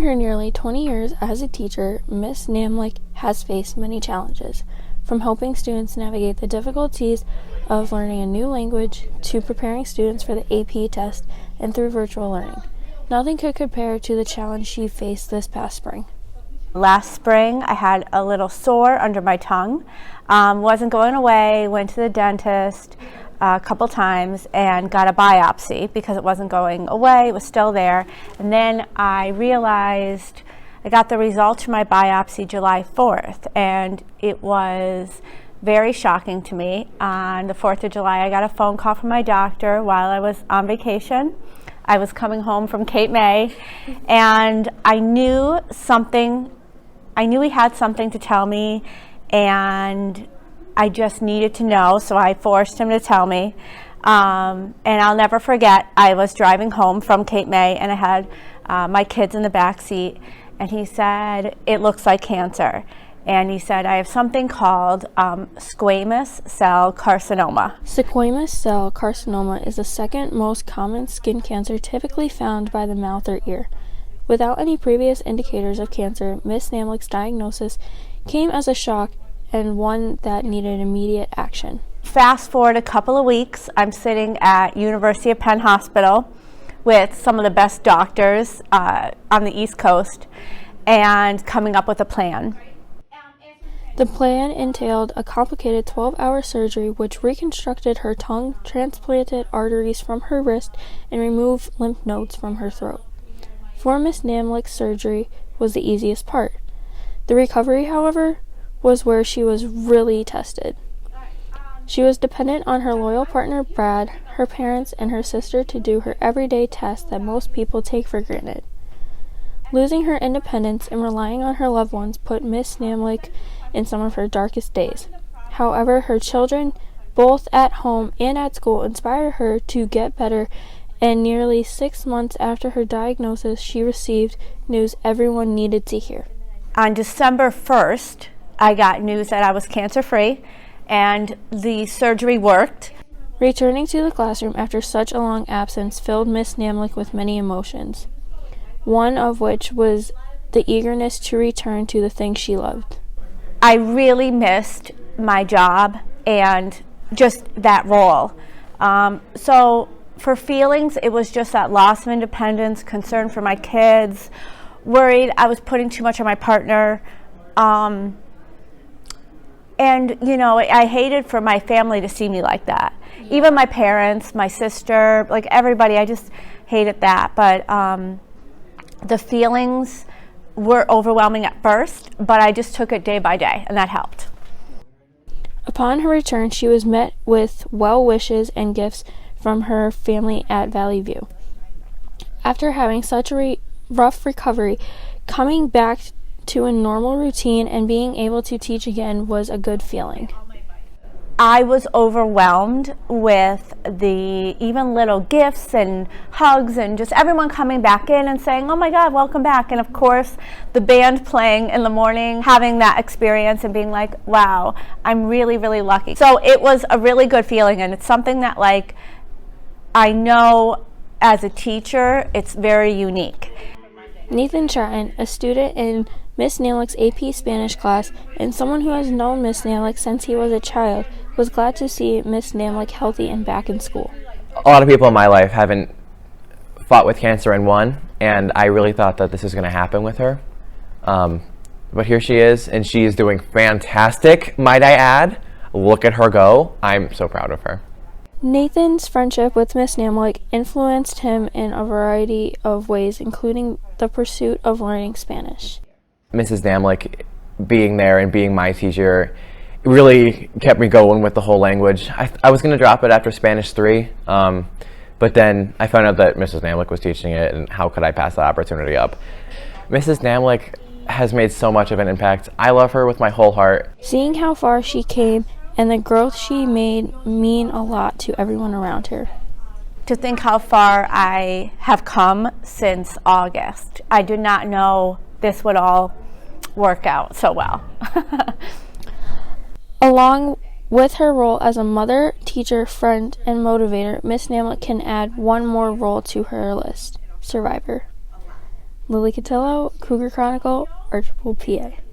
her nearly 20 years as a teacher, Miss Namlick has faced many challenges, from helping students navigate the difficulties of learning a new language to preparing students for the AP test and through virtual learning. Nothing could compare to the challenge she faced this past spring. Last spring, I had a little sore under my tongue. Wasn't going away, went to the dentist a couple times and got a biopsy because it wasn't going away, it was still there. And then I realized I got the results from my biopsy July 4th, and it was very shocking to me. On the 4th of July, I got a phone call from my doctor while I was on vacation. I was coming home from Cape May, and I knew he had something to tell me, and I just needed to know, so I forced him to tell me. And I'll never forget, I was driving home from Cape May, and I had my kids in the back seat, and he said, "It looks like cancer." And he said, "I have something called squamous cell carcinoma." Squamous cell carcinoma is the second most common skin cancer typically found by the mouth or ear. Without any previous indicators of cancer, Miss Namlick's diagnosis came as a shock and one that needed immediate action. Fast forward a couple of weeks, I'm sitting at University of Penn Hospital with some of the best doctors on the East Coast and coming up with a plan. The plan entailed a complicated 12-hour surgery which reconstructed her tongue, transplanted arteries from her wrist, and removed lymph nodes from her throat. For Miss Namlick's, surgery was the easiest part. The recovery, however, was where she was really tested. She was dependent on her loyal partner Brad, her parents, and her sister to do her everyday tasks that most people take for granted. Losing her independence and relying on her loved ones put Miss Namlick in some of her darkest days. However, her children, both at home and at school, inspired her to get better, and nearly 6 months after her diagnosis, she received news everyone needed to hear. On December 1st, I got news that I was cancer-free and the surgery worked. Returning to the classroom after such a long absence filled Miss Namlick with many emotions, one of which was the eagerness to return to the things she loved. I really missed my job and just that role. So for feelings, it was just that loss of independence, concern for my kids, worried I was putting too much on my partner. And, you know, I hated for my family to see me like that. Even my parents, my sister, like everybody, I just hated that. But the feelings were overwhelming at first, but I just took it day by day, and that helped. Upon her return, she was met with well wishes and gifts from her family at Valley View. After having such a rough recovery, coming back to a normal routine and being able to teach again was a good feeling. I was overwhelmed with the even little gifts and hugs and just everyone coming back in and saying, "Oh my God, welcome back." And of course, the band playing in the morning, having that experience and being like, wow, I'm really, really lucky. So it was a really good feeling, and it's something that, like, I know as a teacher, it's very unique. Nathan Chatton, a student in Miss Namlick's AP Spanish class and someone who has known Miss Namlick since he was a child, was glad to see Miss Namlick healthy and back in school. A lot of people in my life haven't fought with cancer and won, and I really thought that this was going to happen with her. But here she is, and she is doing fantastic, might I add. Look at her go. I'm so proud of her. Nathan's friendship with Miss Namlick influenced him in a variety of ways, including the pursuit of learning Spanish. Mrs. Namlick being there and being my teacher really kept me going with the whole language. I was going to drop it after Spanish 3, but then I found out that Mrs. Namlick was teaching it, and how could I pass that opportunity up? Mrs. Namlick has made so much of an impact. I love her with my whole heart. Seeing how far she came and the growth she made mean a lot to everyone around her. To think how far I have come since August. I did not know this would all work out so well. Along with her role as a mother, teacher, friend, and motivator, Miss Namlick can add one more role to her list: survivor. Lillie Cotillo, Cougar Chronicle, Archibald, PA.